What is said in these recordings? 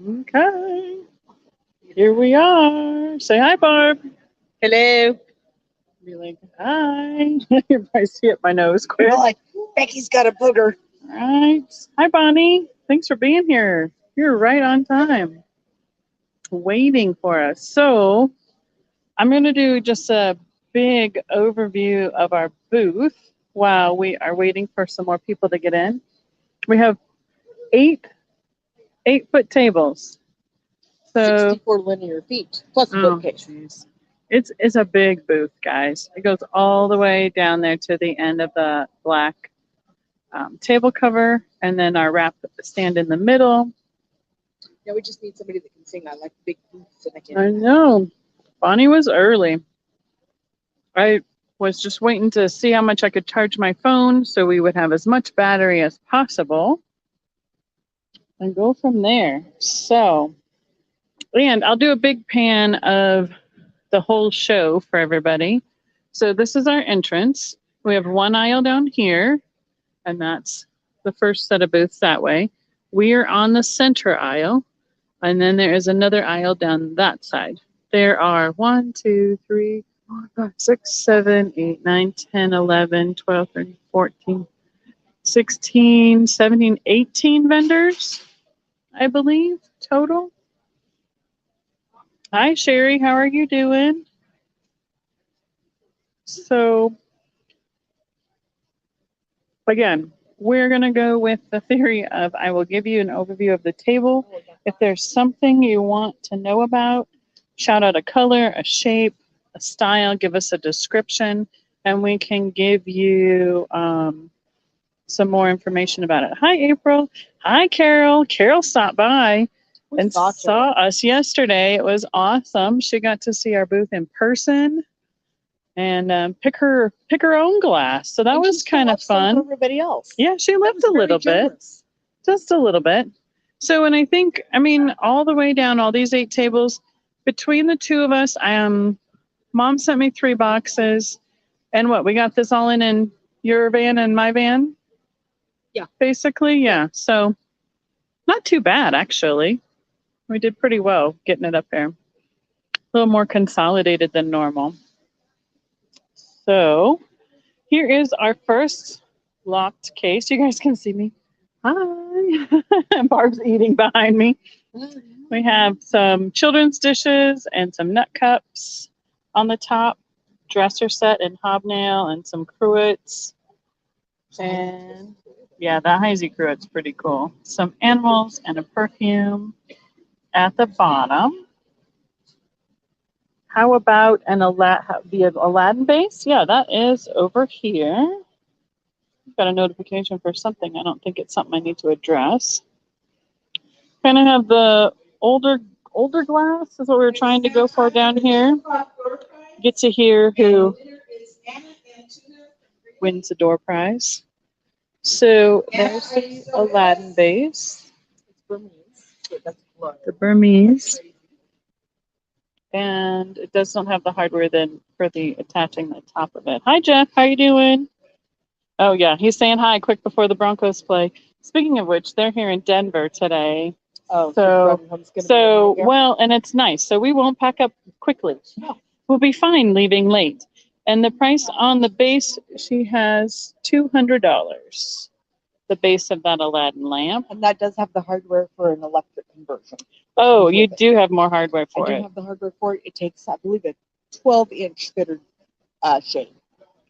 Okay. Here we are. Say hi, Barb. Hello. Be like, hi. You probably see it my nose quick. You're like, Becky's got a booger. All right. Hi, Bonnie. Thanks for being here. You're right on time. Waiting for us. So, I'm going to do just a big overview of our booth while we are waiting for some more people to get in. We have eight 8-foot tables. So 64 linear feet plus a bookcase. geez. It's a big booth, guys. It goes all the way down there to the end of the black table cover, and then our wrap stand in the middle. Now we just need somebody that can sing. I like big booths, and I I can. know. Bonnie was early. I was just waiting to see how much I could charge my phone so we would have as much battery as possible and go from there. So, and I'll do a big pan of the whole show for everybody. So this is our entrance. We have one aisle down here, and that's the first set of booths that way. We are on the center aisle, and then there is another aisle down that side. There are 1, 2, 3, 4, 5, 6, 7, 8, 9, 10, 11, 12, 13, 14, 16, 17, 18 vendors, I believe, total. Hi, Sherry. How are you doing? So, again, we're going to go with the theory of I will give you an overview of the table. If there's something you want to know about, shout out a color, a shape, a style, give us a description, and we can give you some more information about it. Hi, April. Hi, Carol. Carol stopped by and saw us yesterday. It was awesome. She got to see our booth in person and pick her own glass. So that was kind of fun. Everybody else. Yeah, she left a little bit, just a little bit. So, and I mean, all the way down, all these 8 tables, between the two of us, Mom sent me 3 boxes, and what, we got this all in your van and my van? Yeah. Basically, yeah. So, not too bad, actually. We did pretty well getting it up there. A little more consolidated than normal. So, here is our first locked case. You guys can see me. Hi. Barb's eating behind me. We have some children's dishes and some nut cups on the top, dresser set and hobnail, and some cruets. And yeah, the Heisey cruet's pretty cool. Some animals and a perfume at the bottom. How about the Aladdin base? Yeah, that is over here. Got a notification for something. I don't think it's something I need to address. Kind of have the older glass is what we were trying to go for down here. Get to hear who wins the door prize. So there's the Aladdin base. The Burmese. And it does not have the hardware then for the attaching the top of it. Hi Jeff, how you doing? Oh yeah, he's saying hi quick before the Broncos play. Speaking of which, they're here in Denver today. Oh, so well, and it's nice. So we won't pack up quickly. No. We'll be fine leaving late. And the price on the base, she has $200. The base of that Aladdin lamp. And that does have the hardware for an electric conversion. Oh, you do have more hardware for it. I do have the hardware for it. It takes, I believe, a 12-inch fitted shade.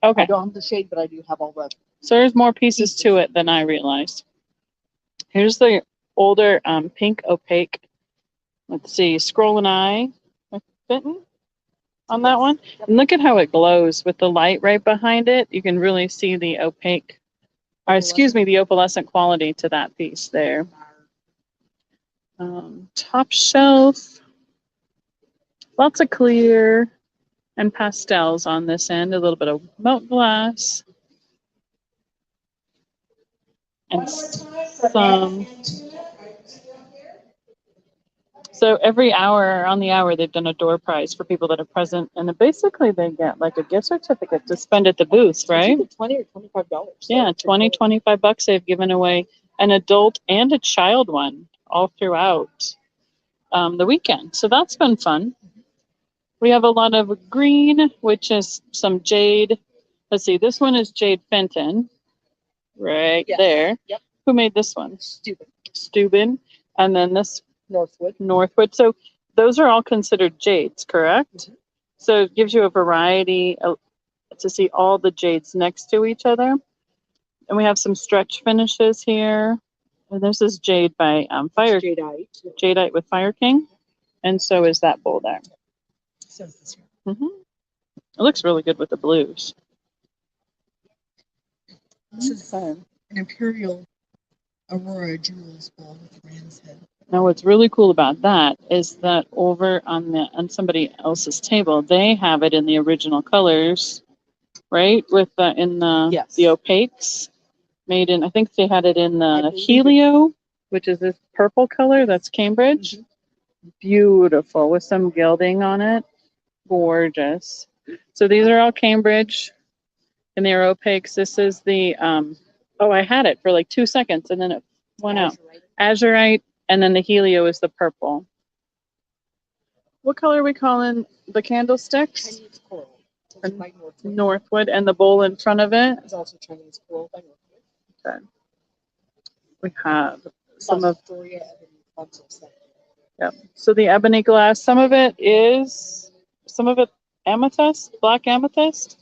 Okay. I don't have the shade, but I do have all the. So there's more pieces to it than I realized. Here's the older pink opaque. Let's see, scroll and eye fitting on that one. And look at how it glows with the light right behind it. You can really see the opaque, or excuse me, the opalescent quality to that piece there. Top shelf. Lots of clear and pastels on this end. A little bit of melt glass. And some. So every hour, on the hour, they've done a door prize for people that are present, and basically they get like a gift certificate to spend at the booth, right? $20 or $25. Yeah, $20, $25 they've given away, an adult and a child one all throughout. the weekend. So that's been fun. We have a lot of green, which is some jade. Let's see, this one is Jade Fenton, right Yes. there. Yep. Who made this one? Stupid. Steuben. And then this Northwood. Northwood. So those are all considered jades, correct? Mhm. So it gives you a variety to see all the jades next to each other. And we have some stretch finishes here. And this is jade by Fire Jadeite. Jadeite with Fire King. And so is that bowl there. So is this one. It looks really good with the blues. This is an Imperial Aurora Jewels ball with ram's head. Now, what's really cool about that is that over on somebody else's table, they have it in the original colors, right? With in the Yes. the opaques, made in. I think they had it in I the believe helio, which is this purple color. That's Cambridge. Beautiful with some gilding on it. Gorgeous. So these are all Cambridge, and they're opaques. This is the oh, I had it for like 2 seconds, and then it went out. Azurite. And then the helio is the purple. What color are we calling the candlesticks? Chinese coral. It's by Northwood. Northwood, and the bowl in front of it. It's also Chinese coral by Northwood. Okay. We have some of Fostoria and yep. So the ebony glass, some of it amethyst, black amethyst,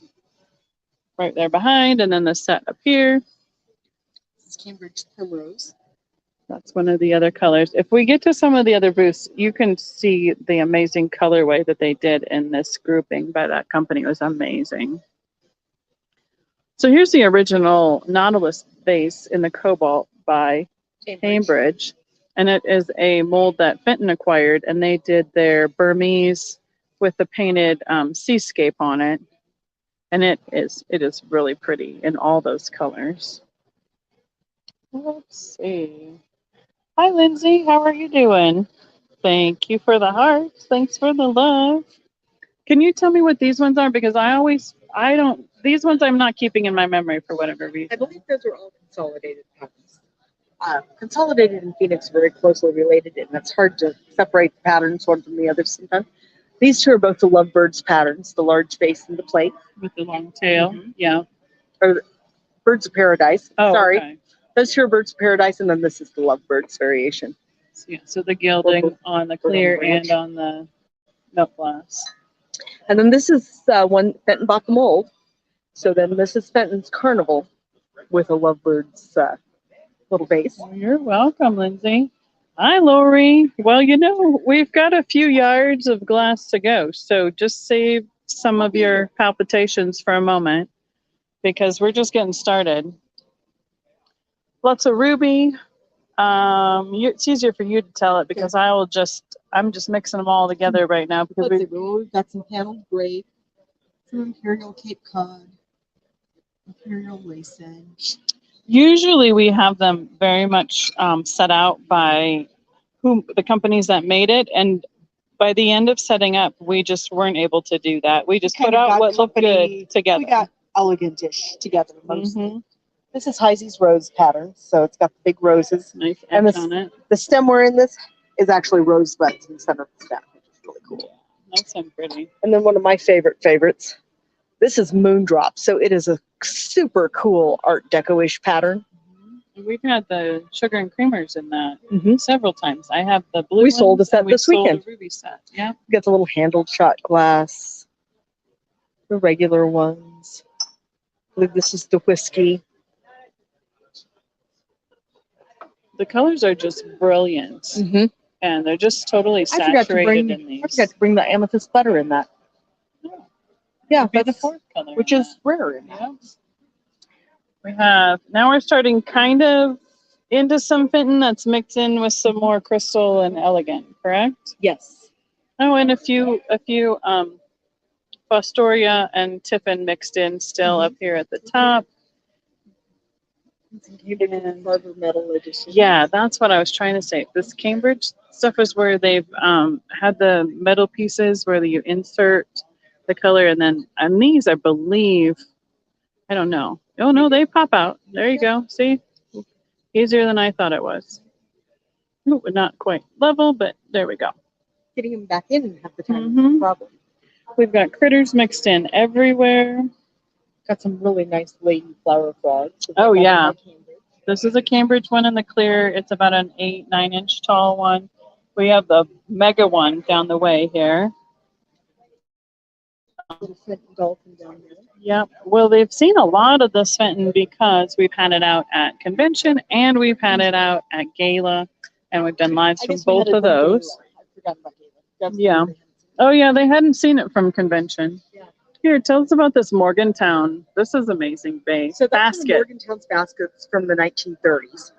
right there behind, and then the set up here. This is Cambridge Primrose. That's one of the other colors. If we get to some of the other booths, you can see the amazing colorway that they did in this grouping by that company. It was amazing. So here's the original Nautilus vase in the cobalt by Cambridge. And it is a mold that Fenton acquired, and they did their Burmese with the painted seascape on it. And it is really pretty in all those colors. Let's see. Hi, Lindsay. How are you doing? Thank you for the hearts. Thanks for the love. Can you tell me what these ones are? Because these ones I'm not keeping in my memory for whatever reason. I believe those are all consolidated patterns. Consolidated and Phoenix are very closely related, and it's hard to separate the patterns one from the other sometimes. These two are both the Lovebirds patterns, the large face and the plate. With the long tail. Yeah. Or Birds of Paradise. Oh, sorry. okay. Those two are Birds of Paradise, and then this is the Lovebirds variation. So, yeah, so the gilding on the clear and on the milk glass. And then this is one Fenton bought the mold. So then this is Fenton's Carnival with a Lovebirds little vase. Well, you're welcome, Lindsay. Hi, Lori. Well, we've got a few yards of glass to go, so just save some of your palpitations for a moment because we're just getting started. Lots of ruby. It's easier for you to tell it because I'm just mixing them all together right now because we've got some paneled grape, some Imperial Cape Cod, Imperial Lace Edge. Usually we have them very much set out by the companies that made it, and by the end of setting up, we just weren't able to do that. We just put out what looked good together. We got elegant-ish together mostly. This is Heisey's rose pattern, so it's got the big roses. Nice and edge on it. The stem we're in this is actually rosebuds in the center of the stem, which is really cool. Yeah, that's so pretty. And then one of my favorites. This is Moondrop, so it is a super cool Art Deco-ish pattern. We've had the sugar and creamers in that several times. I have the blue. We sold a set this weekend. Sold a ruby set. Yeah. We got the little handled shot glass, the regular ones. I believe this is the whiskey. The colors are just brilliant, and they're just totally saturated in these. I forgot to bring the amethyst butter in that. Oh. Yeah, That's the fourth color, which is rare in that. Yeah. We have now we're starting kind of into some Fenton that's mixed in with some more crystal and elegant, correct? Yes. Oh, and a few Fostoria and Tiffin mixed in still up here at the top. And Barber Metal Edition. Yeah, that's what I was trying to say. This Cambridge stuff is where they've had the metal pieces where you insert the color, and these, I believe, I don't know. Oh no, they pop out. There you go. See, easier than I thought it was. Ooh, not quite level, but there we go. Getting them back in half the time is Mhm. the problem. We've got critters mixed in everywhere. Got some really nice lady flower frogs. Oh, yeah. Cambridge. This is a Cambridge one in the clear. It's about an 8-9 inch tall one. We have the mega one down the way here. Little Fenton dolphin down there. Yep. Well, they've seen a lot of this Fenton because we've had it out at convention and we've had it out at gala, and we've done lives I from guess we had both it of one those. Gala. I forgot about Gala. That's Yeah. the Oh, yeah, they hadn't seen it from convention. Yeah. Here, tell us about this Morgantown. This is amazing base. So that's one of Basket. Morgantown's baskets from the 1930s.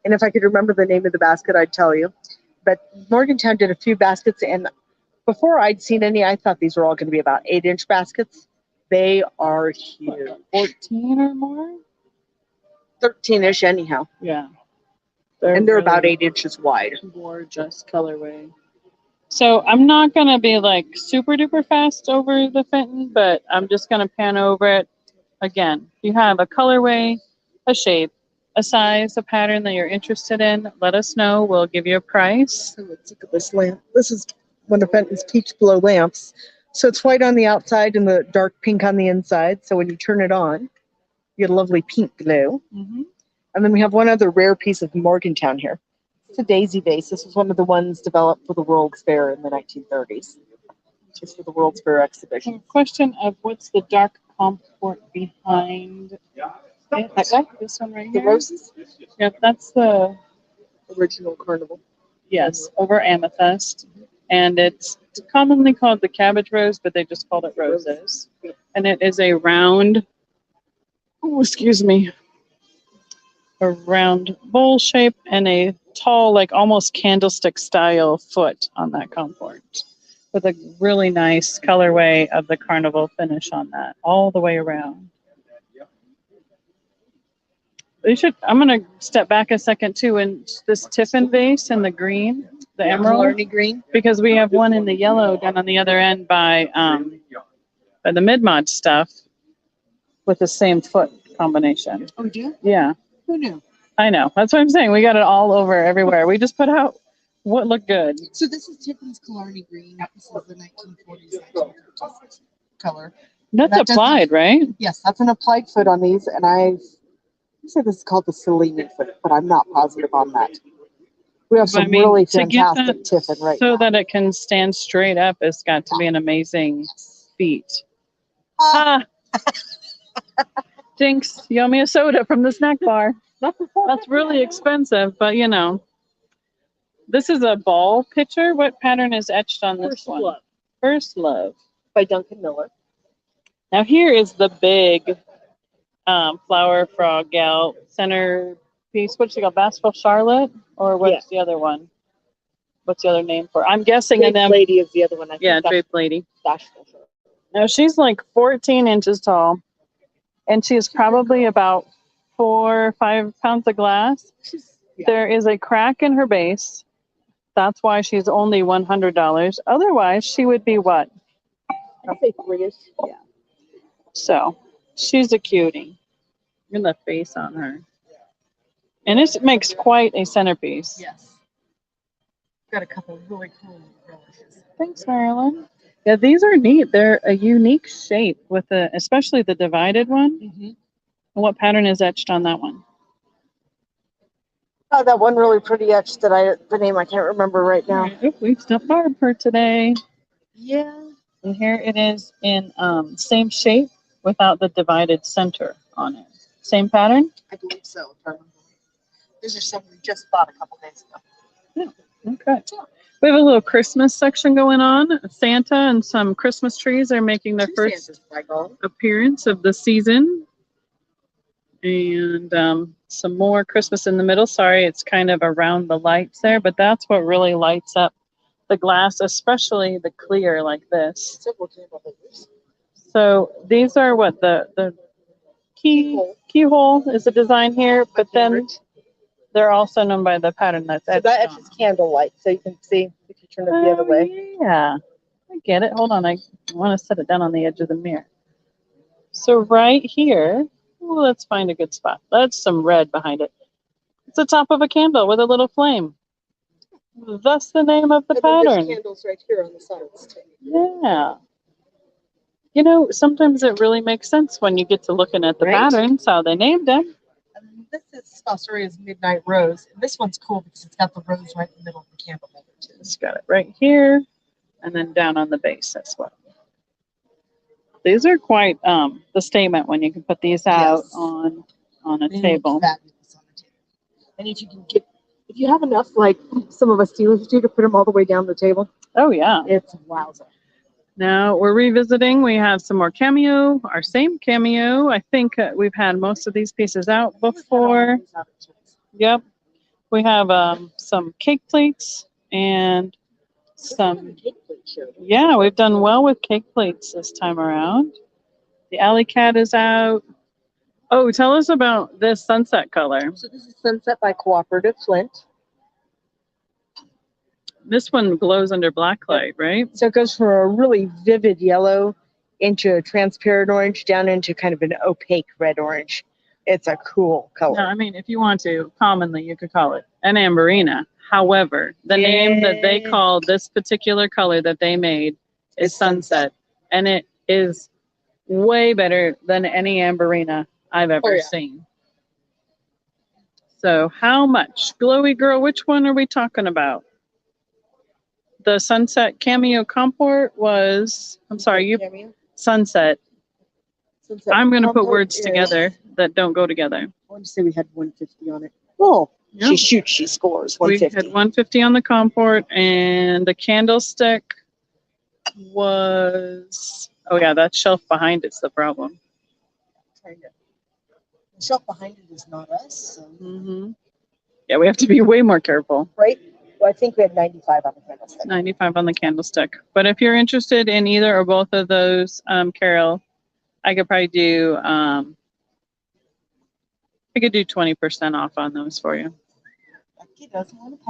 And if I could remember the name of the basket, I'd tell you. But Morgantown did a few baskets, and before I'd seen any, I thought these were all going to be about 8-inch baskets. They are huge. 14 or more? 13-ish anyhow. Yeah. And they're about really 8 inches wide. gorgeous colorway. So I'm not going to be like super duper fast over the Fenton, but I'm just going to pan over it. Again, if you have a colorway, a shape, a size, a pattern that you're interested in, let us know. We'll give you a price. So let's look at this lamp. This is one of Fenton's peach glow lamps. So it's white on the outside and the dark pink on the inside. So when you turn it on, you get a lovely pink glow. Mm-hmm. And then we have one other rare piece of Morgantown here. It's a daisy vase. This was one of the ones developed for the World's Fair in the 1930s. Just for the World's Fair exhibition. Question of what's the dark comport behind it? That guy? This one right The here? roses? Yep, that's the, Original carnival. yes, over amethyst. And it's commonly called the cabbage rose, but they just called it roses. And it is a round, oh, excuse me, a round bowl shape and a tall, like almost candlestick style foot on that comport, with a really nice colorway of the carnival finish on that all the way around. You should. I'm gonna step back a second too, and this Tiffin vase in the green, the emerald, Killarney green. because we have one in the yellow down on the other end by the mid-mod stuff with the same foot combination. Oh, do you? Yeah, Who knew? I know. That's what I'm saying. We got it all over everywhere. We just put out what looked good. So this is Tiffin's Killarney green. This is the 1940s color. That's That applied, right? Yes, that's an applied foot on these, and I say this is called the Cellini foot, but I'm not positive on that. We have some I mean, really to get fantastic that Tiffin right so now. that it can stand straight up, it's got to be an amazing feat. Ah. Jinx, you owe me a soda from the snack bar. That's really expensive, but you know. This is a ball picture. What pattern is etched on this First one? Love First Love. by Duncan Miller. Now here is the big flower frog gal centerpiece. What's she called? Bashful Charlotte? Or what's the other one? What's the other name for it? I'm guessing in Draped them. Lady is the other one. I Yeah, think Draped Lady. Bashful Charlotte. Now she's like 14 inches tall, and she's probably about 4 or 5 pounds of glass. There is a crack in her base. That's why she's only $100. Otherwise, she would be what? I'll say 3-ish. Yeah. So she's a cutie. Look at the face on her. And this makes quite a centerpiece. Yes. Got a couple really cool relishes. Thanks, Marilyn. Yeah, these are neat. They're a unique shape with especially the divided one. Mm-hmm. And what pattern is etched on that one? Oh, that one really pretty etch that the name I can't remember right now. Oh, we've stuffed Barb for today. Yeah. And here it is in same shape without the divided center on it. Same pattern? I believe so. If I remember. These are some we just bought a couple days ago. Okay. We have a little Christmas section going on. Santa and some Christmas trees are making their first appearance of the season. And some more Christmas in the middle. Sorry, it's kind of around the lights there, but that's what really lights up the glass, especially the clear like this. So these are what the keyhole is the design here, but then they're also known by the pattern that's etched. So that etches candlelight, so you can see if you turn it the other way. Yeah, I get it. Hold on, I want to set it down on the edge of the mirror. So right here, let's find a good spot. That's some red behind it. It's the top of a candle with a little flame. That's the name of the And then there's pattern. candles right here on the sides too. Yeah. You know, sometimes it really makes sense when you get to looking at the Right? patterns, how they named them. And this is Fostoria's Midnight Rose. And this one's cool because it's got the rose right in the middle of the candle holder too. It's got it right here and then down on the base as well. These are quite the statement when you can put these out Yes. on a They look table. fabulous on the table. And if you have enough, like some of us dealers do, to put them all the way down the table, Oh yeah. it's wowza. Now we're revisiting. We have some more cameo, our same cameo. I think we've had most of these pieces out before. Yep. We have some cake plates and some. Yeah, we've done well with cake plates this time around. The alley cat is out. Oh, tell us about this sunset color. So this is Sunset by Cooperative Flint. This one glows under black light, right? So it goes from a really vivid yellow into a transparent orange down into kind of an opaque red orange. It's a cool color. No, I mean, if you want to, commonly you could call it an amberina. However, the name that they call this particular color that they made is sunset. And it is way better than any amberina I've ever seen. So how much? Glowy girl, which one are we talking about? The sunset cameo comport was, I'm sorry, you sunset. I'm going to put words together that don't go together. I want to say we had 150 on it. Oh, Yep. she shoots, she scores. 150. We had 150 on the comport, and the candlestick was, oh yeah, that shelf behind it's the problem. The shelf behind it is not us. So. Yeah, we have to be way more careful. Right? Well, I think we had 95 on the candlestick. 95 on the candlestick. But if you're interested in either or both of those, Carol, I could probably do, I could do 20% off on those for you. He doesn't want to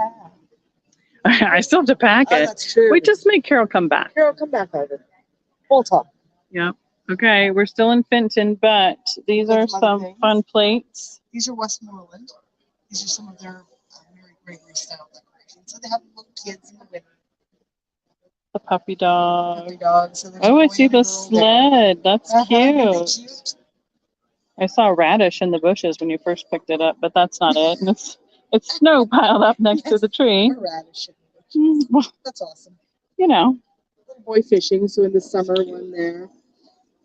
pack. I still have to pack it. That's true. We just make Carol come back. Carol, come back over. We'll talk. Yep. Okay, we're still in Fenton, but these are some fun plates. These are Westmoreland. These are some of their Mary Gregory style decorations. So they have little kids in the winter. The puppy dog. Puppy dog. So Oh, I see the sled. That's cute. I saw a radish in the bushes when you first picked it up, but that's not it. And it's snow piled up next to the tree. A radish in the bushes. That's awesome. You know. Little boy fishing, so in the summer one there.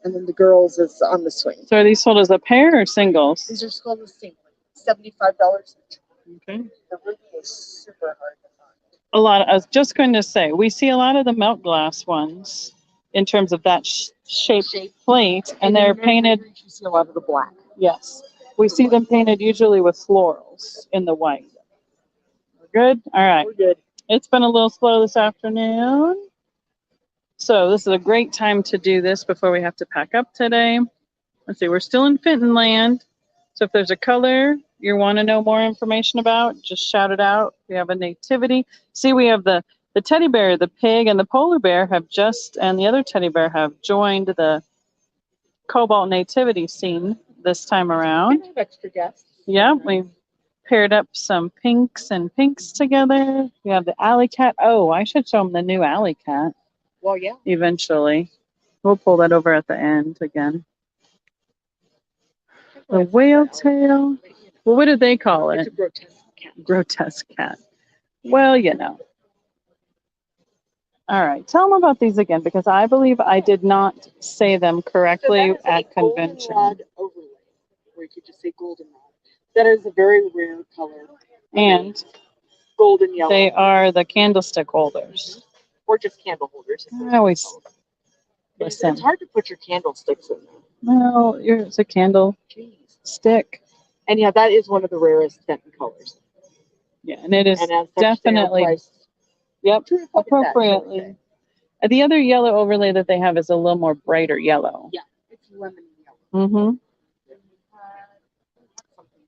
And then the girls is on the swing. So are these sold as a pair or singles? These are sold as singles. $75 each. Okay. The ruby is super hard to find. A lot. I was just going to say, we see a lot of the melt glass ones in terms of that shaped plate, and they're painted. You see a lot of the black. Yes, we see them painted usually with florals in the white. We're good. All right. We're good. It's been a little slow this afternoon, so this is a great time to do this before we have to pack up today. Let's see. We're still in Fenton land, so if there's a color you want to know more information about, just shout it out. We have a nativity. See, we have the teddy bear, the pig, and the polar bear have just, and the other teddy bear have joined the cobalt nativity scene this time around. We have extra guests. Yeah, we paired up some pinks and pinks together. We have the alley cat. Oh, I should show them the new alley cat. Well, yeah. Eventually. We'll pull that over at the end again. The whale tail. Well, what did they call it? It's a grotesque cat. Grotesque cat. Well, you know. All right. Tell them about these again, because I believe I did not say them correctly at convention. Goldenrod overlay, or you could just say goldenrod. That is a very rare color. And golden yellow. They are the candlestick holders. Or just candle holders. I always listen. It's hard to put your candlesticks in there. No, it's a candle stick. And yeah, that is one of the rarest Fenton colors. Yeah, and it is and definitely, yep, appropriately. The other yellow overlay that they have is a little more brighter yellow. Yeah, it's lemon yellow. Mm-hmm.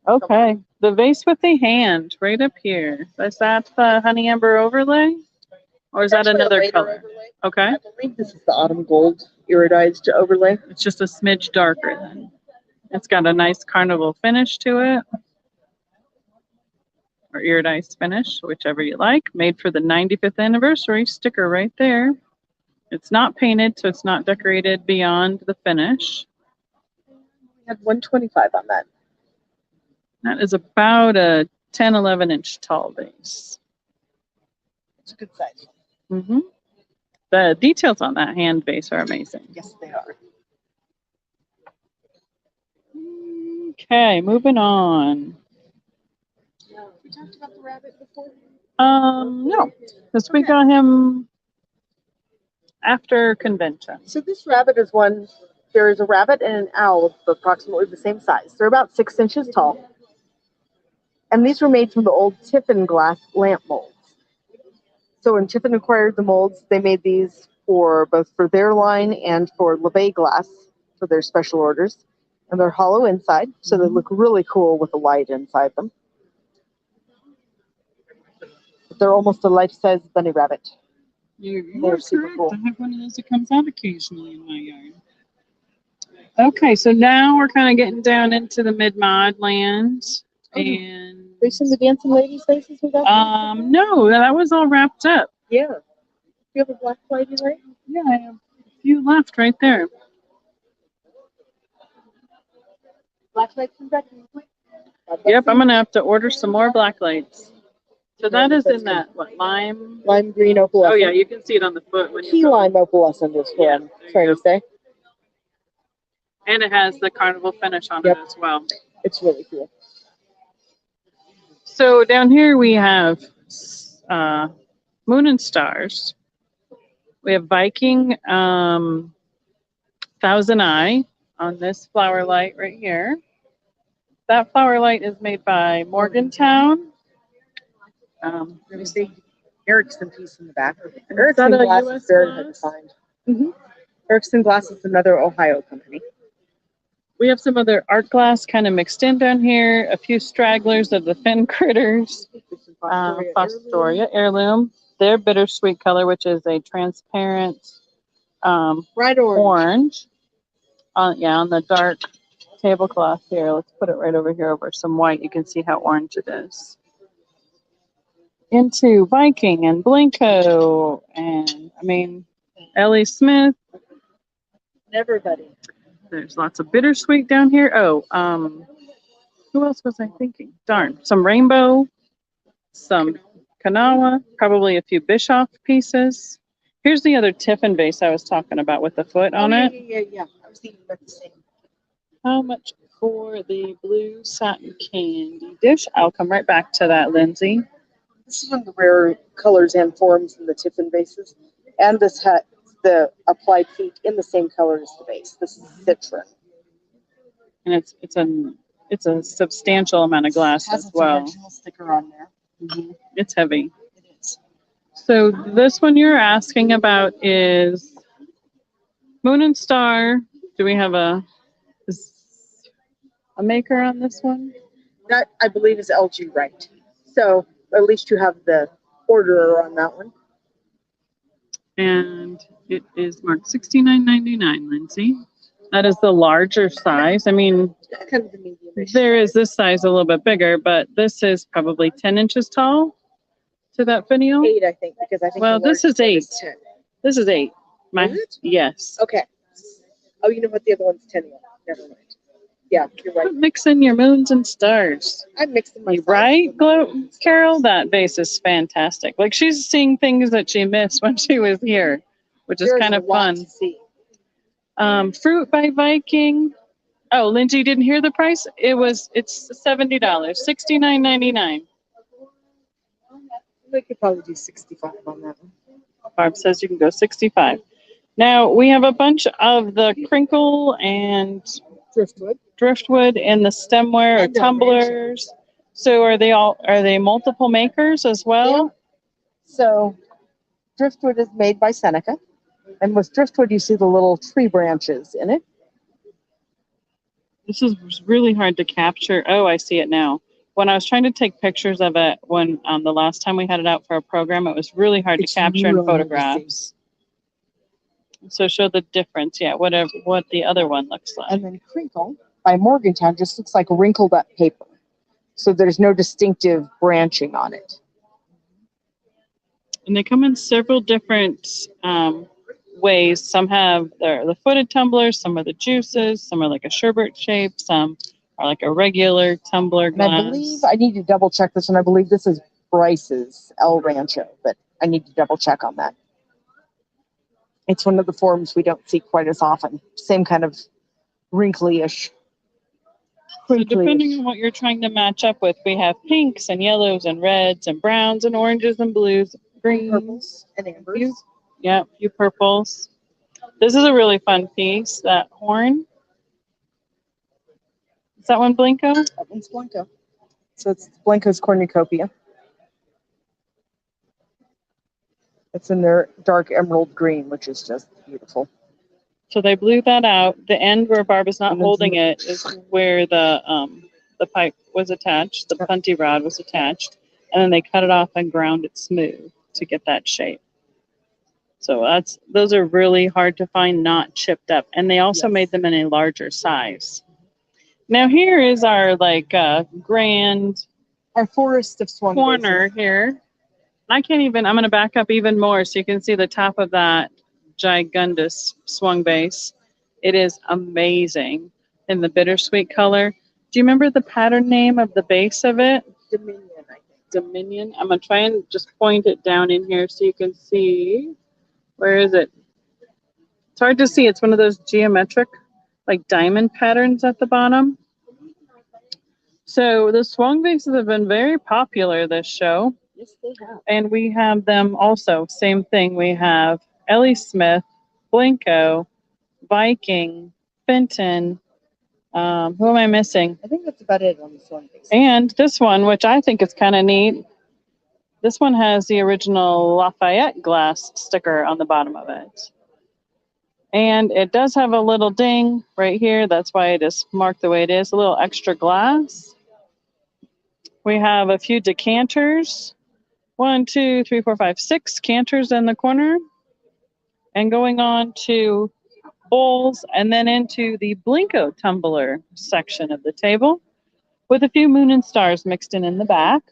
Okay, the vase with the hand right up here. Is that the honey amber overlay? Or is that another color? Overlay. Okay. I believe this is the autumn gold iridized overlay. It's just a smidge darker then. It's got a nice carnival finish to it. or iridized finish, whichever you like. Made for the 95th anniversary, sticker right there. It's not painted, so it's not decorated beyond the finish. We had 125 on that. That is about a 10, 11 inch tall vase. It's a good size. Mm-hmm. The details on that hand vase are amazing. Yes, they are. Okay, moving on. We talked about the rabbit before? No, because we got him after convention. So this rabbit is one, there is a rabbit and an owl of approximately the same size. They're about 6 inches tall. And these were made from the old Tiffin glass lamp molds. So when Tiffin acquired the molds, they made these for both for their line and for Levay glass for their special orders. And they're hollow inside, so they look really cool with the light inside them. But they're almost a life-size bunny rabbit. You're super correct. cool. I have one of those that comes out occasionally in my yard. Okay, so now we're kind of getting down into the mid-mod land. And Have you seen the dancing ladies' faces we got? no, that was all wrapped up. Yeah. Do you have a black lady, right? Yeah, I have a few left right there. Black lights and red. Yep, I'm gonna have to order some more black lights. So that is in that what lime? Lime green opalescent. Oh yeah, you can see it on the foot when Key you go. lime opalescent is what I'm trying to say. And it has the carnival finish on it as well. It's really cool. So down here we have Moon and Stars. We have Viking Thousand Eye on this flower light right here. That flower light is made by Morgantown. Let me see. Erickson piece in the back. that Erickson a glass US is very hard to glass? find. Mm-hmm. Erickson glass is another Ohio company. We have some other art glass kind of mixed in down here. A few stragglers of the fin critters. Fostoria heirloom. Their bittersweet color, which is a transparent Bright orange. On the dark tablecloth here. Let's put it right over here over some white. You can see how orange it is. Into Viking and Blanco and Ellie Smith. Everybody. There's lots of bittersweet down here. Oh, who else was I thinking? Darn. Some rainbow, some Kanawha, probably a few Bischoff pieces. Here's the other Tiffin vase I was talking about with the foot on it. Yeah. I was thinking about the same. How much for the blue satin candy dish? I'll come right back to that, Lindsay. This is one of the rare colors and forms in the Tiffin vases. And this has the applied feet in the same color as the base. This is citron. And it's a substantial amount of glass It has as its well. original sticker on there. It's heavy. It is. So this one you're asking about is Moon and Star. Do we have a maker on this one? That, I believe, is LG Right. So at least you have the orderer on that one. And it is marked $69.99, Lindsay. That is the larger size. Kind of the medium. There is this size a little bit bigger, but this is probably 10 inches tall to that finial. 8, I think, because I think. Well, this is 8. 10. This is 8. Is it? Yes. Okay. Oh, you know what? The other one's 10. Never mind. Yeah, you're right. Quit mixing your moons and stars. I mixed them myself. Right, Carol? That vase is fantastic. Like she's seeing things that she missed when she was here, which is kind of fun. To see. Fruit by Viking. Oh, Lindsay didn't hear the price? It's $70, $69.99. We could probably do 65 on that one. Barb says you can go 65. Now we have a bunch of the crinkle and driftwood in the stemware or tumblers. So are they multiple makers as well? Yeah. So driftwood is made by Seneca. And with driftwood, you see the little tree branches in it. This is really hard to capture. Oh, I see it now. When I was trying to take pictures of it when the last time we had it out for a program, it was really hard to capture in photographs. So show the difference, what the other one looks like. And then crinkle by Morgantown just looks like wrinkled up paper. So there's no distinctive branching on it. And they come in several different ways. Some have the footed tumblers, some are the juices, some are like a sherbet shape, some are like a regular tumbler And glass. I believe, I need to double check this one. I believe this is Bryce's El Rancho, but I need to double check on that. It's one of the forms we don't see quite as often. Same kind of wrinkly-ish. So depending on what you're trying to match up with, we have pinks and yellows and reds and browns and oranges and blues, greens, Purples and ambers. Yeah, a few purples. This is a really fun piece, that horn. Is that one Blanco? That one's Blanco. So it's Blanco's cornucopia. It's in their dark emerald green, which is just beautiful. So they blew that out. The end where Barb is not holding it is where the pipe was attached, the punty rod was attached, and then they cut it off and ground it smooth to get that shape. So those are really hard to find, not chipped up, and they also made them in a larger size. Now here is our grand our forest of swung corner bases. here. I'm going to back up even more so you can see the top of that gigundous swung base. It is amazing in the bittersweet color. Do you remember the pattern name of the base of it? Dominion, I think. Dominion. I'm going to try and just point it down in here so you can see. Where is it? It's hard to see. It's one of those geometric, like diamond patterns at the bottom. So the swung bases have been very popular this show. Yes, they have. And we have them also. Same thing. We have Ellie Smith, Blanco, Viking, Fenton. Who am I missing? I think that's about it on the swung base. And this one, which I think is kind of neat. This one has the original Lafayette glass sticker on the bottom of it. And it does have a little ding right here. That's why it is marked the way it is. A little extra glass. We have a few decanters. 1, 2, 3, 4, 5, 6 canters in the corner. And going on to bowls and then into the Blanco tumbler section of the table with a few moon and stars mixed in the back.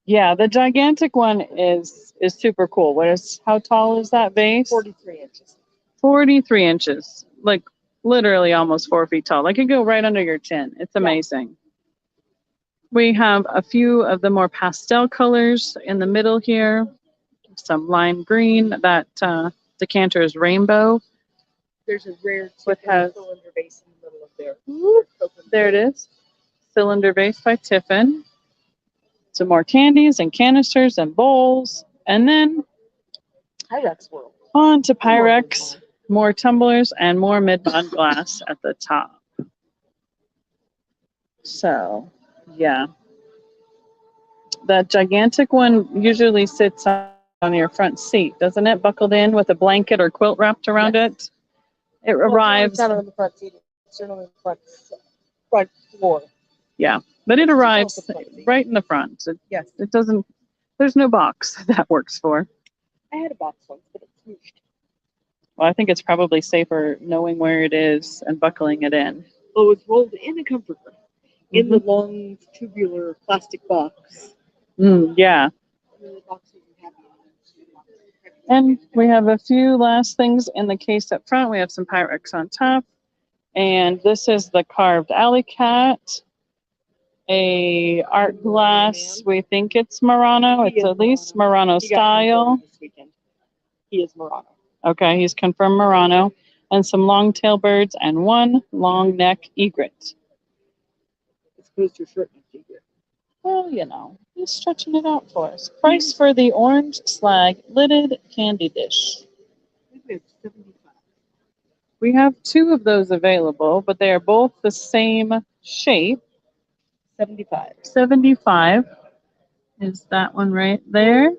Yeah, the gigantic one is super cool. How tall is that vase? 43 inches. 43 inches. Like literally almost 4 feet tall. Like it could go right under your chin. It's amazing. Yeah. We have a few of the more pastel colors in the middle here. Some lime green. That decanter is rainbow. There's a rare cylinder vase in the middle of there. There it is. Cylinder vase by Tiffin. Some more candies and canisters and bowls. And then Pyrex World. On to Pyrex. More tumblers and more mid-mod glass at the top. So, yeah. That gigantic one usually sits on your front seat, doesn't it? Buckled in with a blanket or quilt wrapped around it. It arrives. It's not on the front seat. It's certainly on the front floor. Yeah, but it arrives right in the front. Yes. It doesn't. There's no box that works for. I had a box once, but it's smooshed. Well, I think it's probably safer knowing where it is and buckling it in. Oh, it's rolled in a comforter. In the long tubular plastic box. Yeah. And we have a few last things in the case up front. We have some Pyrex on top. And this is the carved alley cat. A art glass. We think it's Murano. It's at least Murano style. He is Murano. Okay, he's confirmed Murano. And some long-tail birds and one long neck egret. As opposed to a short neck egret. Well, you know, he's stretching it out for us. Price for the orange slag lidded candy dish. We have 75. We have 2 of those available, but they are both the same shape. 75. 75 is that one right there.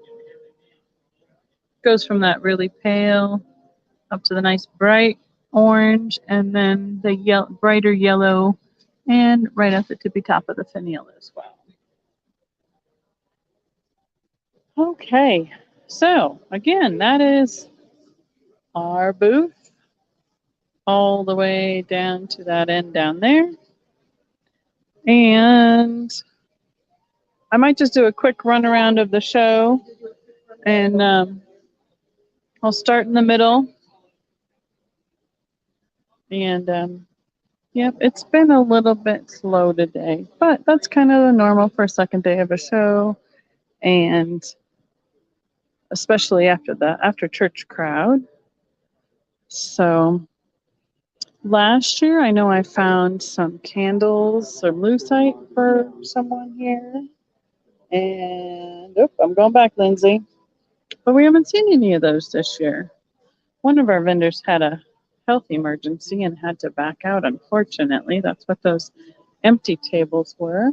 Goes from that really pale up to the nice bright orange, and then the brighter yellow, and right at the tippy top of the finial as well. Okay, so again, that is our booth all the way down to that end down there. And I might just do a quick run around of the show, and I'll start in the middle. And yep, it's been a little bit slow today, but that's kind of the normal for a second day of a show, and especially after the after church crowd. So last year, I know I found some candles or lucite for someone here. And I'm going back, Lindsay. But we haven't seen any of those this year. One of our vendors had a health emergency and had to back out, unfortunately. That's what those empty tables were.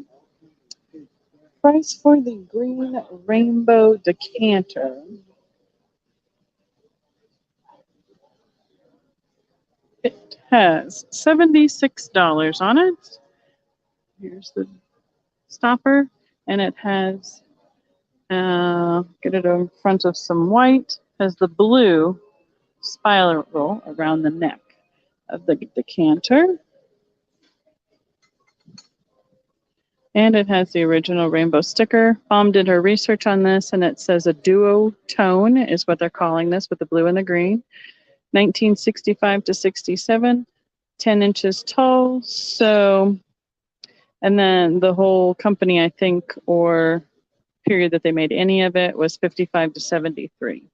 Price for the green rainbow decanter. It has $76 on it. Here's the stopper, and it has, get it in front of some white, has the blue spiral around the neck of the decanter. And it has the original rainbow sticker. Mom did her research on this, and it says a duo tone is what they're calling this, with the blue and the green. 1965 to 67, 10 inches tall. So, and then the whole company, I think, or period that they made any of it, was 55 to 73.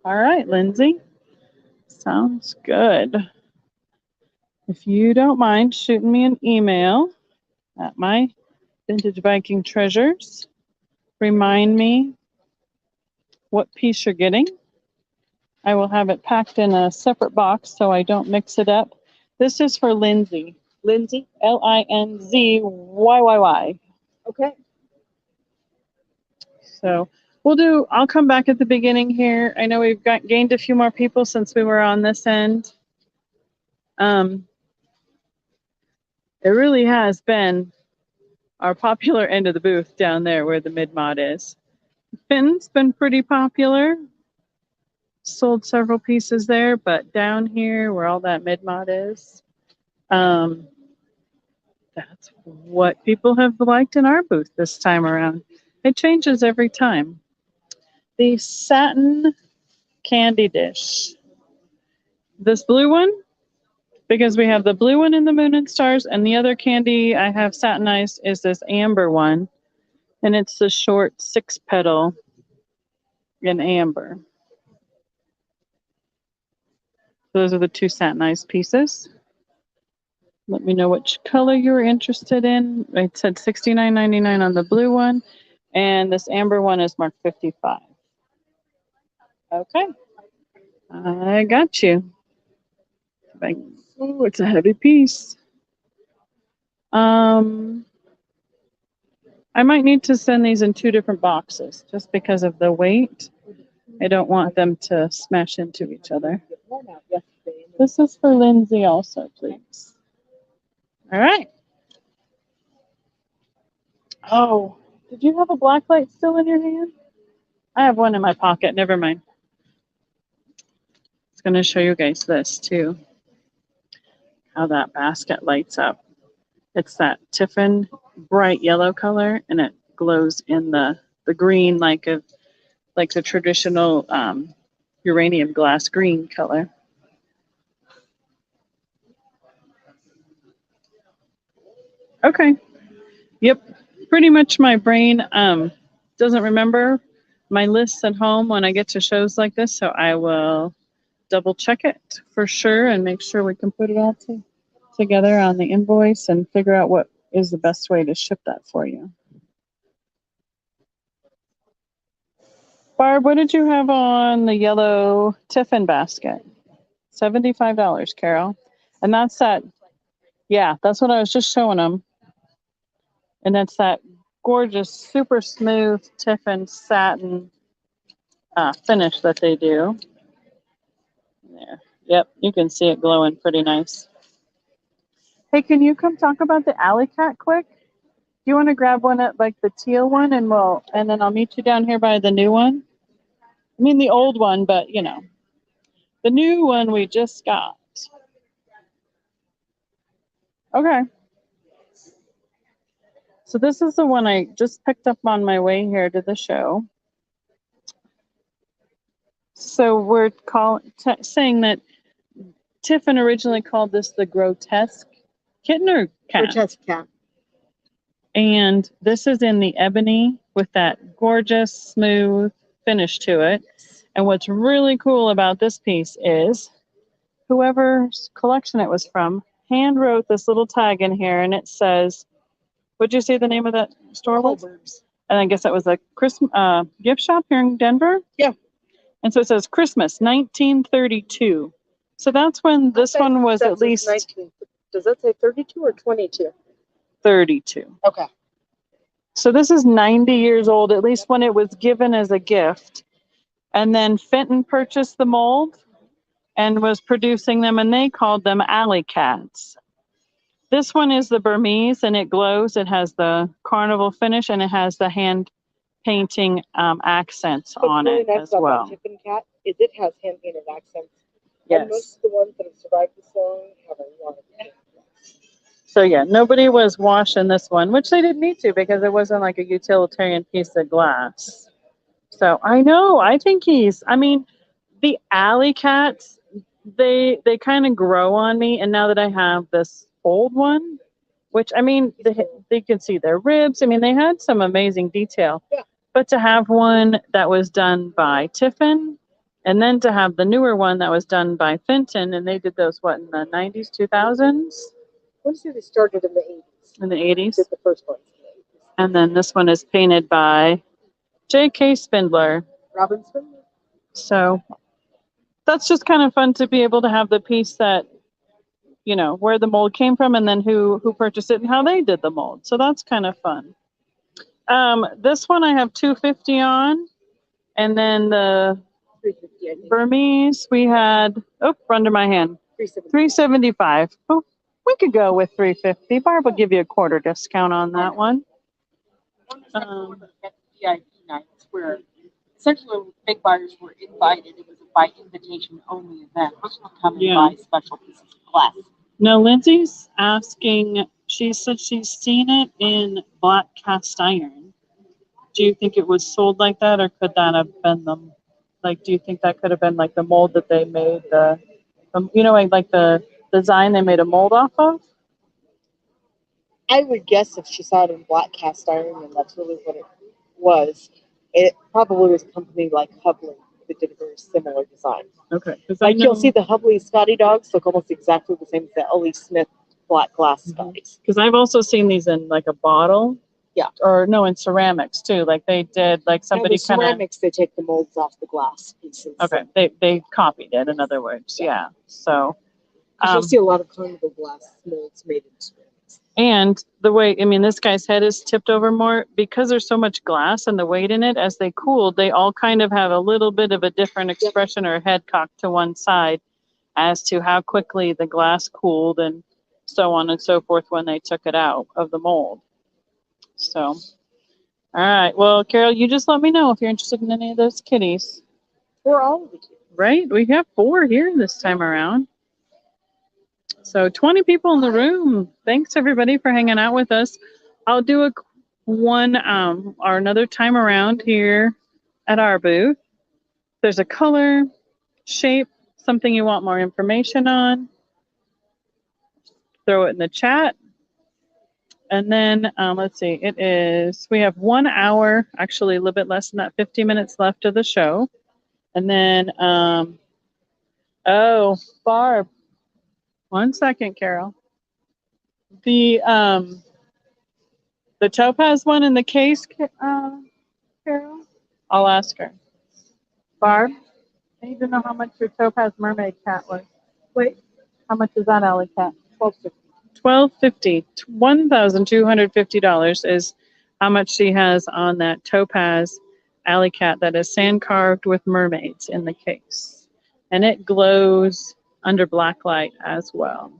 All right, Lindsay. Sounds good. If you don't mind shooting me an email at my Vintagevikingtreasures, remind me what piece you're getting. I will have it packed in a separate box so I don't mix it up. This is for Lindsay. Lindsay? Linzyyy. Okay. So I'll come back at the beginning here. I know we've gained a few more people since we were on this end. It really has been our popular end of the booth down there where the mid-mod is. Finn's been pretty popular. Sold several pieces there, but down here where all that mid-mod is, that's what people have liked in our booth this time around. It changes every time. The satin candy dish. This blue one, because we have the blue one in the Moon and Stars, and the other candy I have satinized is this amber one, and it's the short 6-petal in amber. Those are the two satinized pieces. Let me know which color you're interested in. It said $69.99 on the blue one, and this amber one is marked 55. Okay, I got you. Oh, it's a heavy piece. I might need to send these in 2 different boxes just because of the weight. I don't want them to smash into each other. This is for Lindsay also, please. All right. Oh, did you have a black light still in your hand? I have one in my pocket. Never mind. It's going to show you guys this too. How that basket lights up. It's that Tiffin bright yellow color, and it glows in the green like the traditional uranium glass green color. Okay. Yep. Pretty much my brain doesn't remember my lists at home when I get to shows like this, so I will double check it for sure and make sure we can put it all together on the invoice and figure out what is the best way to ship that for you. Barb, what did you have on the yellow Tiffin basket? $75, Carol. And that's that, yeah, that's what I was just showing them. And that's that gorgeous, super smooth Tiffin satin finish that they do. There. Yep, you can see it glowing pretty nice. Hey, can you come talk about the alley cat quick? Do you want to grab one at like the teal one, and then I'll meet you down here by the new one? I mean the old one, but you know, the new one we just got. Okay. So this is the one I just picked up on my way here to the show. So we're saying that Tiffin originally called this the grotesque kitten or cat? Grotesque cat. And this is in the ebony with that gorgeous, smooth finish to it. Yes. And what's really cool about this piece is whoever's collection it was from hand wrote this little tag in here, and it says, what'd you say the name of that store was? Culver's. And I guess that was a Christmas gift shop here in Denver. Yeah. And so it says Christmas 1932. So that's when this one was at least 19. Does that say 32 or 22? 32. Okay. So this is 90 years old, at least when it was given as a gift. And then Fenton purchased the mold and was producing them, and they called them alley cats. This one is the Burmese, and it glows. It has the carnival finish, and it has the hand painting accents on really it nice as about well. that Tiffin cat is it has hand painted accents. Yes. And most of the ones that have survived this long have a lot of paint. So yeah, nobody was washing this one, which they didn't need to because it wasn't like a utilitarian piece of glass. So I know, I think the alley cats, they kind of grow on me. And now that I have this old one, which they can see their ribs. I mean, they had some amazing detail. Yeah. But to have one that was done by Tiffin, and then to have the newer one that was done by Fenton, and they did those, in the 90s, 2000s? I want to say they started in the 80s. In the 80s? Did the first ones in the 80s. And then this one is painted by J.K. Spindler. Robin Spindler. So that's just kind of fun to be able to have the piece that, where the mold came from and then who purchased it and how they did the mold. So that's kind of fun. This one I have $250 on. And then the Burmese we had, under my hand, $375. Oh, we could go with $350. Barb will give you a quarter discount on that one. VIP nights where essentially big buyers were invited. It was a by invitation only event. Most would come and buy special pieces of glass. No, Lindsay's asking, she said she's seen it in black cast iron. Do you think it was sold like that, or could that have been them? Like, do you think that could have been like the mold that they made, like the design they made a mold off of? I would guess if she saw it in black cast iron and that's really what it was, it probably was a company like Loveland that did a very similar design. Okay. Like you'll see the Hubley Scotty dogs look almost exactly the same as the Ellie Smith black glass Scotties. Because I've also seen these in like a bottle. Yeah. Or no, in ceramics too. Like they did, like somebody kind of. Ceramics, they take the molds off the glass pieces. Okay. They copied it, in other words. Yeah. So. You'll see a lot of carnival glass molds made in ceramics. And the way, this guy's head is tipped over more because there's so much glass and the weight in it. As they cooled, they all kind of have a little bit of a different expression or head cocked to one side as to how quickly the glass cooled and so on and so forth when they took it out of the mold. So, all right. Well, Carol, you just let me know if you're interested in any of those kitties. For all of the kitties. Right? We have 4 here this time around. So 20 people in the room. Thanks everybody for hanging out with us. I'll do another time around here at our booth. There's a color, shape, something you want more information on. Throw it in the chat. And then let's see, we have 1 hour, actually a little bit less than that, 50 minutes left of the show. And then, Barb, 1 second, Carol. The topaz one in the case, Carol? I'll ask her. Barb, I need to know how much your topaz mermaid cat was. Wait, how much is that alley cat? $1,250. $1,250 is how much she has on that topaz alley cat that is sand carved with mermaids in the case. And it glows under black light as well.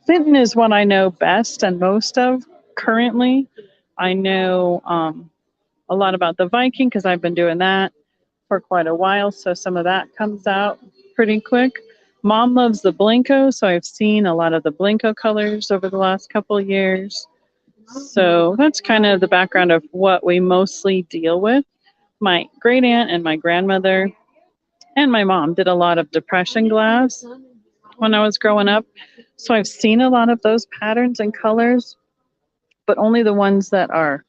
Fenton is what I know best and most of currently. I know a lot about the Viking because I've been doing that. for quite a while, so some of that comes out pretty quick. Mom loves the Blinko, so I've seen a lot of the Blinko colors over the last couple of years. So that's kind of the background of what we mostly deal with. My great aunt and my grandmother and my mom did a lot of depression glass when I was growing up. So I've seen a lot of those patterns and colors, but only the ones that are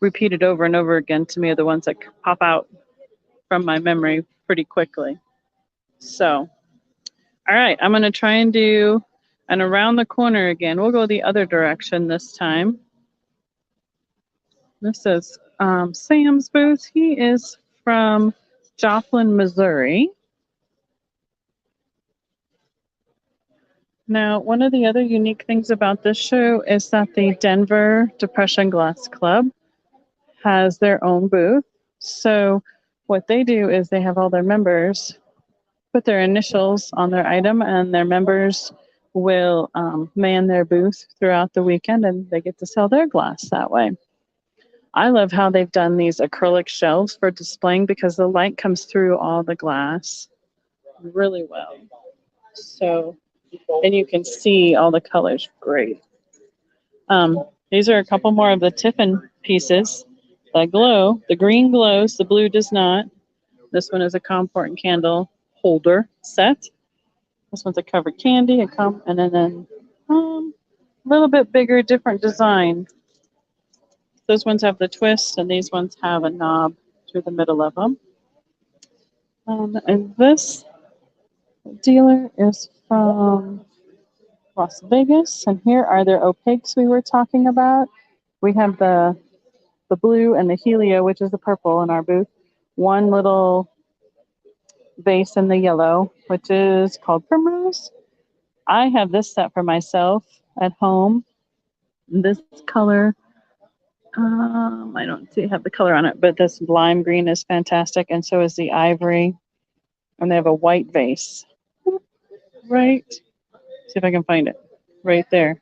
repeated over and over again to me are the ones that pop out from my memory pretty quickly. So, all right, I'm going to try and do an around the corner again. We'll go the other direction this time. This is Sam's booth. He is from Joplin, Missouri. Now, one of the other unique things about this show is that the Denver Depression Glass Club has their own booth. So what they do is they have all their members put their initials on their item, and their members will man their booth throughout the weekend, and they get to sell their glass that way. I love how they've done these acrylic shelves for displaying because the light comes through all the glass really well. So, and you can see all the colors great. These are a couple more of the Tiffin pieces. The glow, the green glows, the blue does not. This one is a Comport and candle holder set. This one's a covered candy, and then a little bit bigger, different design. Those ones have the twist, and these ones have a knob through the middle of them. And this dealer is from Las Vegas, and here are their opaques we were talking about. We have the blue and the helio, which is the purple in our booth. One little vase in the yellow, which is called Primrose. I have this set for myself at home. This color, I don't have the color on it, but this lime green is fantastic, and so is the ivory. And they have a white vase. Right, see if I can find it. Right there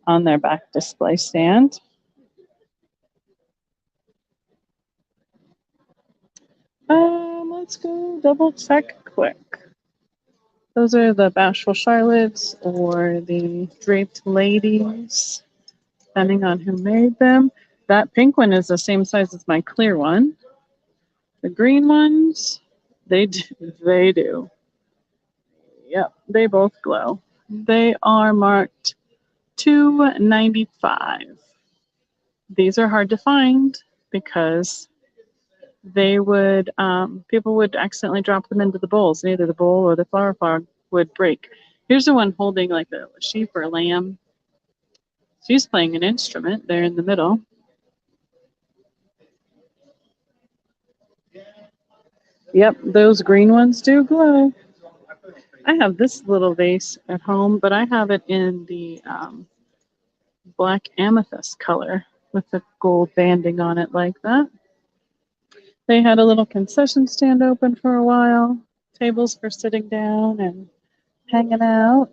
on their back display stand. Let's go double check quick. Those are the Bashful Charlottes or the Draped Ladies, depending on who made them. That pink one is the same size as my clear one. The green ones, they do. Yep, they both glow. They are marked $2.95. These are hard to find because they would people would accidentally drop them into the bowls, and either the bowl or the flower pot would break. Here's the one holding like a sheep or lamb. She's playing an instrument there in the middle. Yep, those green ones do glow. I have this little vase at home, but I have it in the black amethyst color with the gold banding on it like that. They had a little concession stand open for a while, tables for sitting down and hanging out.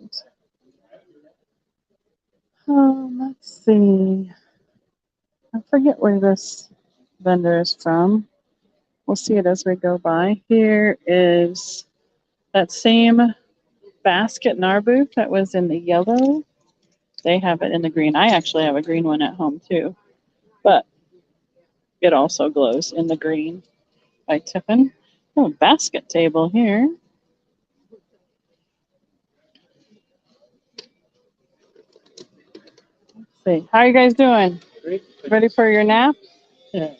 Let's see. I forget where this vendor is from. We'll see it as we go by. Here is that same basket in our booth that was in the yellow. They have it in the green. I actually have a green one at home too, but it also glows in the green by Tiffin. Oh, basket table here. Let's see. How are you guys doing? Great. Ready for your nap? Yeah.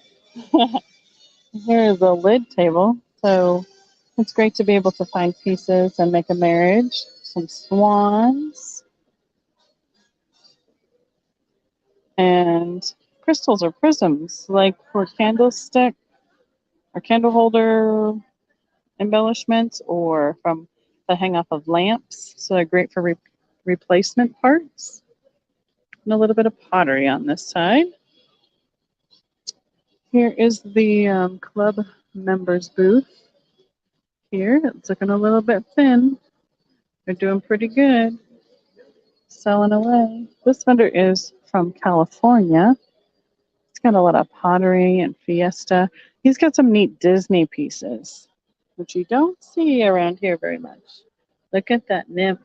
Here is a lid table. So it's great to be able to find pieces and make a marriage. Some swans. And crystals or prisms, like for candlestick or candle holder embellishments, or from the hang off of lamps. So they're great for replacement parts. And a little bit of pottery on this side. Here is the club members booth. Here, it's looking a little bit thin. They're doing pretty good. Selling away. This vendor is from California. It's got a lot of pottery and fiesta. He's got some neat Disney pieces, which you don't see around here very much. Look at that nymph.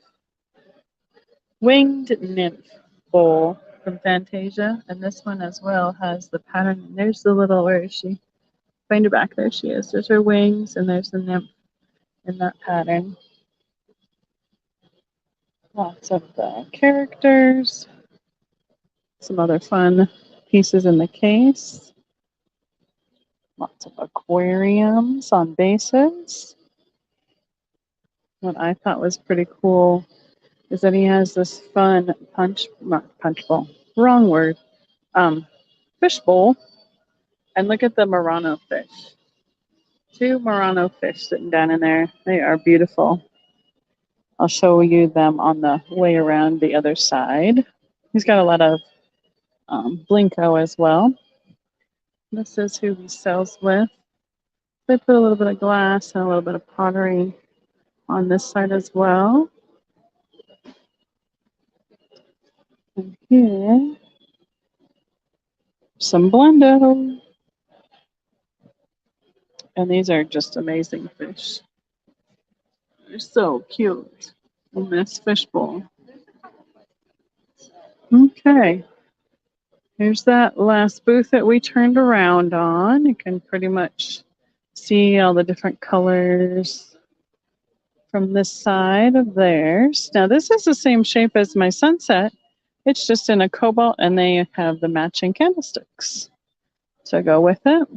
Winged nymph bowl from Fantasia. And this one as well has the pattern. And there's the little, where is she? Find her back. There she is. There's her wings, and there's the nymph in that pattern. Lots of the characters. Some other fun pieces in the case. Lots of aquariums on bases. What I thought was pretty cool is that he has this fun punch bowl. Wrong word. Fish bowl. And look at the Murano fish. 2 Murano fish sitting down in there. They are beautiful. I'll show you them on the way around the other side. He's got a lot of Blinko as well. This is who he sells with. They put a little bit of glass and a little bit of pottery on this side as well. And here, some Blendo. And these are just amazing fish. They're so cute in this fish bowl. Okay. Here's that last booth that we turned around on. You can pretty much see all the different colors from this side of theirs. Now this is the same shape as my sunset. It's just in a cobalt, and they have the matching candlesticks to go with it.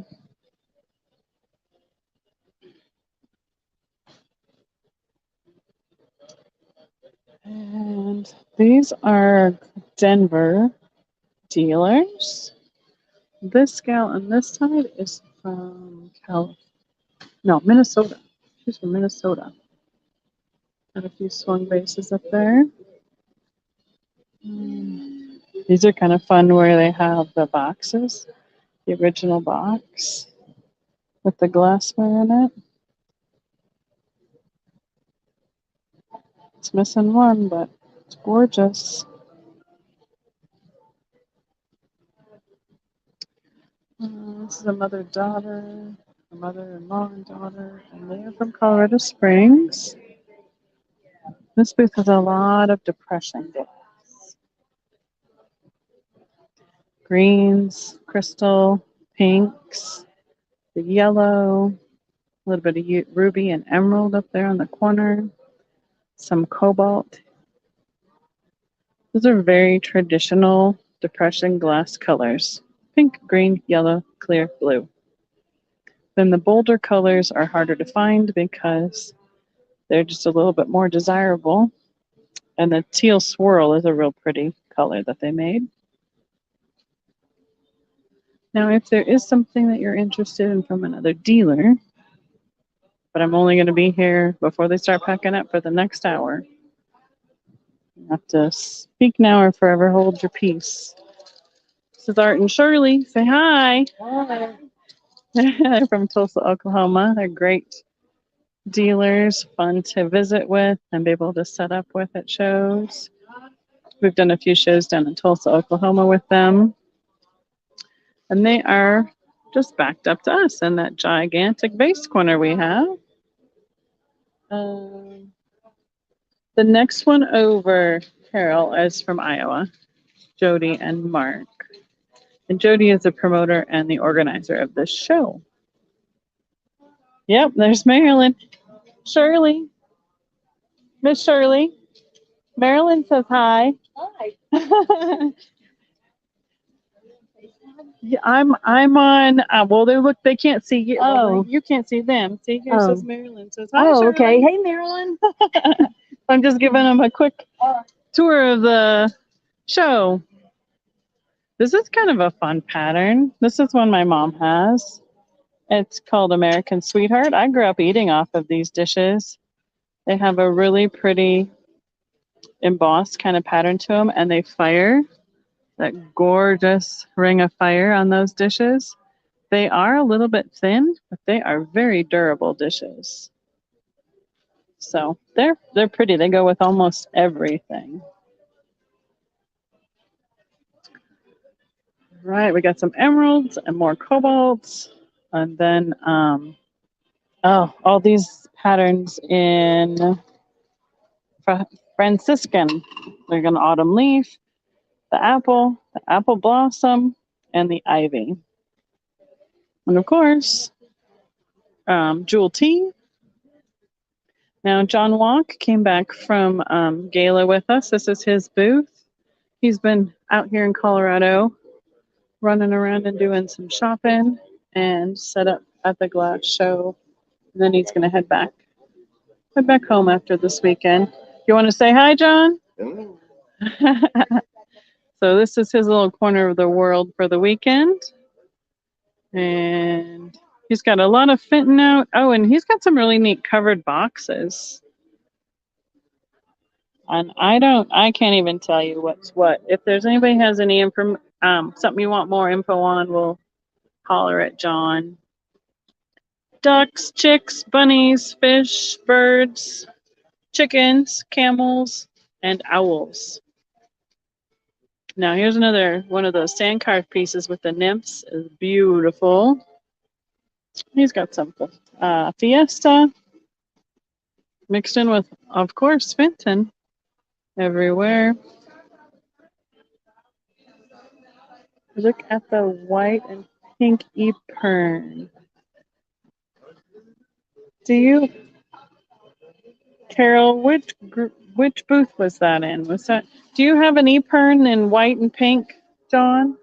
And these are Denver dealers. This gal on this side is from Minnesota. She's from Minnesota. Got a few swung bases up there. These are kind of fun where they have the boxes, the original box with the glassware in it. It's missing one, but it's gorgeous. This is a mother-daughter, a mother-in-law and daughter, and they are from Colorado Springs. This booth has a lot of depression glass. Greens, crystal, pinks, the yellow, a little bit of ruby and emerald up there on the corner, some cobalt. Those are very traditional depression glass colors. Pink, green, yellow, clear, blue. Then the bolder colors are harder to find because they're just a little bit more desirable. And the teal swirl is a real pretty color that they made. Now, if there is something that you're interested in from another dealer, but I'm only going to be here before they start packing up for the next hour, you have to speak now or forever hold your peace. This is Art and Shirley. Say hi. Hi. They're from Tulsa, Oklahoma. They're great dealers, fun to visit with and be able to set up with at shows. We've done a few shows down in Tulsa, Oklahoma with them. And they are just backed up to us in that gigantic vase corner we have. The next one over, Carol, is from Iowa, Jody and Mark. And Jody is the promoter and the organizer of this show. Yep, there's Marilyn. Shirley. Miss Shirley. Marilyn says hi. Hi. Yeah, I'm on. Well, they can't see you. Oh. You can't see them. See, here Oh. says Marilyn. Says hi. Oh, Shirley. okay. Hey, Marilyn. I'm just giving them a quick tour of the show. This is kind of a fun pattern. This is one my mom has. It's called American Sweetheart. I grew up eating off of these dishes. They have a really pretty embossed kind of pattern to them, and they fire that gorgeous ring of fire on those dishes. They are a little bit thin, but they are very durable dishes. So they're pretty. They go with almost everything. Right, we got some emeralds and more cobalts. And then, all these patterns in Franciscan. They're an autumn leaf, the apple blossom, and the ivy. And of course, jewel tea. Now, John Walk came back from Gala with us. This is his booth. He's been out here in Colorado running around and doing some shopping and set up at the glass show. And then he's going to head back home after this weekend. You want to say hi, John? Hello. So this is his little corner of the world for the weekend. And he's got a lot of Fenton out. Oh, and he's got some really neat covered boxes. And I can't even tell you what's what. If there's anybody has any something you want more info on, we'll holler at John. Ducks, chicks, bunnies, fish, birds, chickens, camels, and owls. Now here's another one of those sand carved pieces with the nymphs. Is beautiful. He's got some Fiesta mixed in with, of course, Fenton everywhere. Look at the white and pink Epern. Carol, which booth was that in? Do you have an Epern in white and pink, John?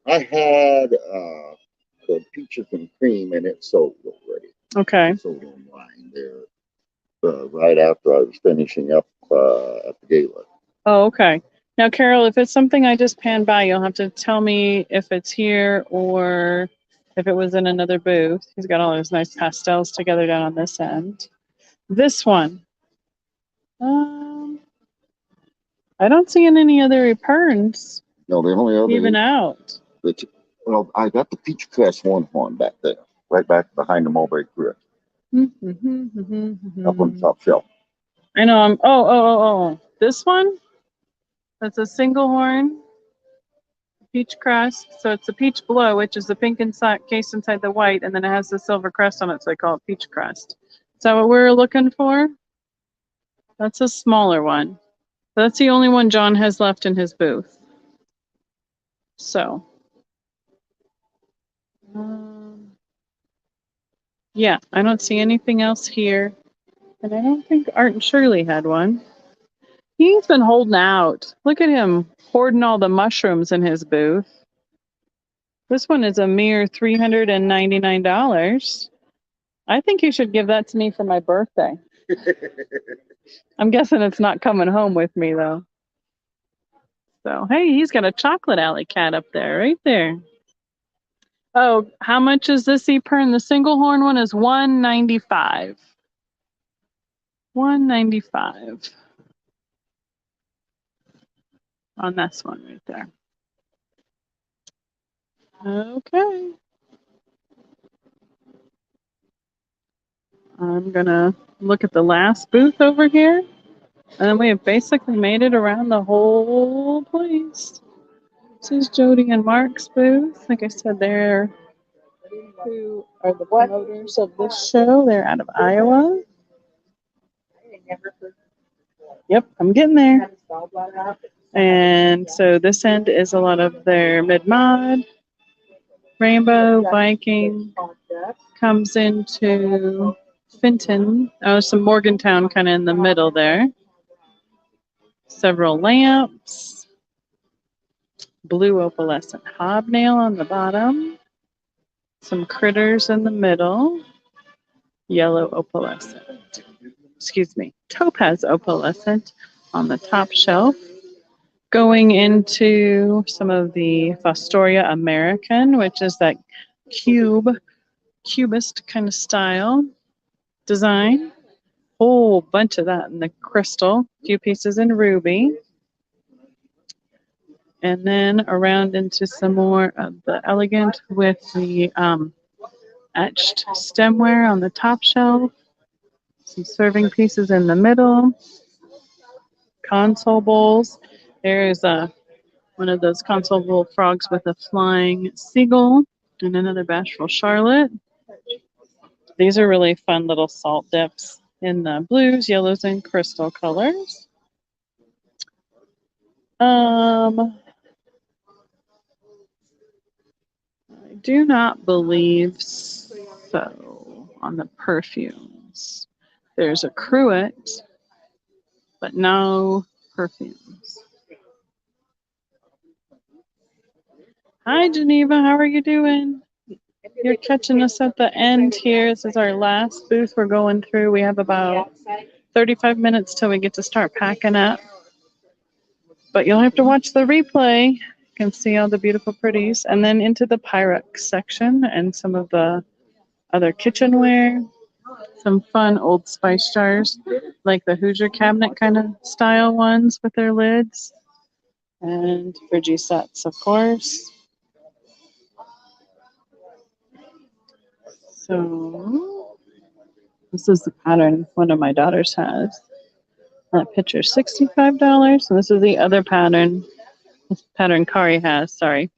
I had the peaches and cream, and it sold already. Okay. It sold online there right after I was finishing up at the gala. Oh, okay. Now, Carol, if it's something I just panned by, you'll have to tell me if it's here or if it was in another booth. He's got all those nice pastels together down on this end. This one. I don't see any other Eperns. No, the only other even out. Well, I got the peach crest one horn back there, right back behind the mulberry crest, up on the top shelf. I know. Oh. This one? That's a single horn. Peach crest. So it's a peach blow, which is the pink case inside the white, and then it has the silver crest on it, so they call it peach crest. Is that what we're looking for? That's a smaller one. That's the only one John has left in his booth. So, yeah, I don't see anything else here. And I don't think Art and Shirley had one. He's been holding out. Look at him hoarding all the mushrooms in his booth. This one is a mere $399. I think you should give that to me for my birthday. I'm guessing it's not coming home with me, though. So, hey, he's got a chocolate alley cat up there, right there. Oh, how much is this Epern? The single horn one is $195. $195 on this one right there. Okay. I'm gonna look at the last booth over here. And then we have basically made it around the whole place. This is Jody and Mark's booth. Like I said, they're who are the promoters of this show. They're out of Iowa. Yep, I'm getting there. And so this end is a lot of their mid-mod. Rainbow, Viking, comes into Fenton. Oh, some Morgantown kind of in the middle there. Several lamps. Blue opalescent hobnail on the bottom. Some critters in the middle. Yellow opalescent. Excuse me. Topaz opalescent on the top shelf. Going into some of the Fostoria American, which is that cubist kind of style design. Whole bunch of that in the crystal. A few pieces in ruby. And then around into some more of the elegant with the etched stemware on the top shelf. Some serving pieces in the middle. Console bowls. There is one of those console bowl frogs with a flying seagull And another Bashful Charlotte. These are really fun little salt dips in the blues, yellows, and crystal colors. I do not believe so on the perfumes. There's a cruet, but no perfumes. Hi, Geneva. How are you doing? You're catching us at the end here. This is our last booth we're going through. We have about 35 minutes till we get to start packing up. But you'll have to watch the replay. You can see all the beautiful pretties. And then into the Pyrex section and some of the other kitchenware. Some fun old spice jars, like the Hoosier cabinet kind of style ones with their lids. And Friggy sets, of course. So this is the pattern one of my daughters has. That picture's $65. And this is the other pattern. This pattern Kari has, sorry.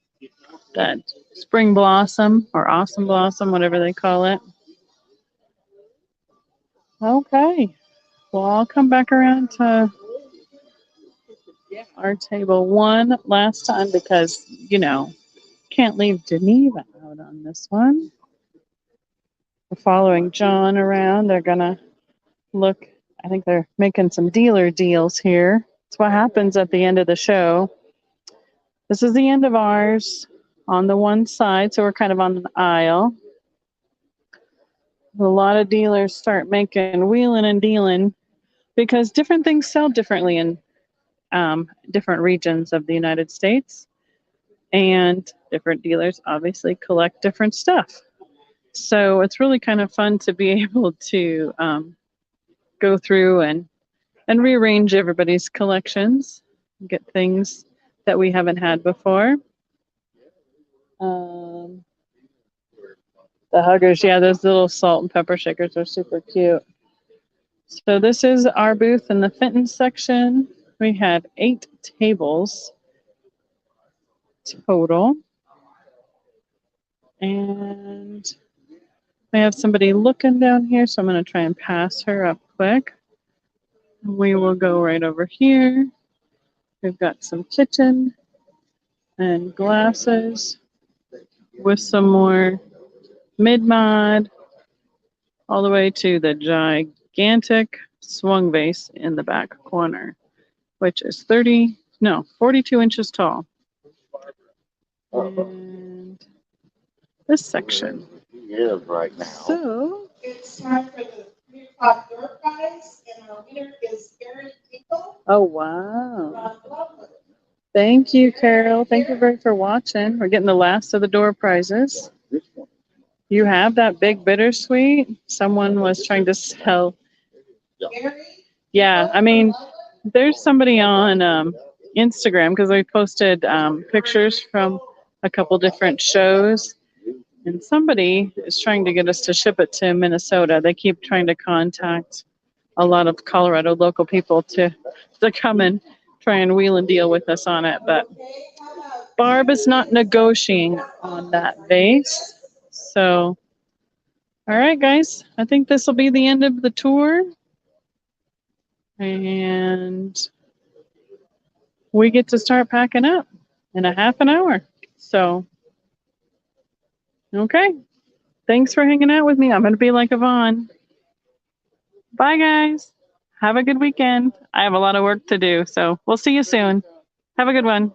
That Spring Blossom or Awesome Blossom, whatever they call it. Okay. Well, I'll come back around to our table one last time because, you know, can't leave Geneva out on this one. We're following John around. They're going to look. I think they're making some dealer deals here. It's what happens at the end of the show. This is the end of ours on the one side, so we're kind of on an aisle. A lot of dealers start making wheeling and dealing because different things sell differently in different regions of the United States. And different dealers obviously collect different stuff. So it's really kind of fun to be able to go through and rearrange everybody's collections, get things that we haven't had before. The huggers, yeah, those little salt and pepper shakers are super cute. So this is our booth in the Fenton section. We had 8 tables total. And I have somebody looking down here, so I'm going to try and pass her up quick. We will go right over here. We've got some kitchen and glasses with some more mid-mod all the way to the gigantic swung vase in the back corner, which is 42 inches tall. And this section. He is right now. So It's time for the 3 o'clock door prize, and our winner is Gary Eagle oh wow. from Loveland. Thank you, Carol. Thank you very for watching. We're getting the last of the door prizes. This one. You have that big bittersweet? Someone was trying to sell. Gary? Yeah, I mean, there's somebody on Instagram because we posted pictures from a couple different shows. And somebody is trying to get us to ship it to Minnesota. They keep trying to contact a lot of Colorado local people to come and try and wheel and deal with us on it. But Barb is not negotiating on that vase. So, all right, guys, I think this will be the end of the tour. And we get to start packing up in a half an hour. So, okay. Thanks for hanging out with me. I'm going to be like Yvonne. Bye, guys. Have a good weekend. I have a lot of work to do, so we'll see you soon. Have a good one.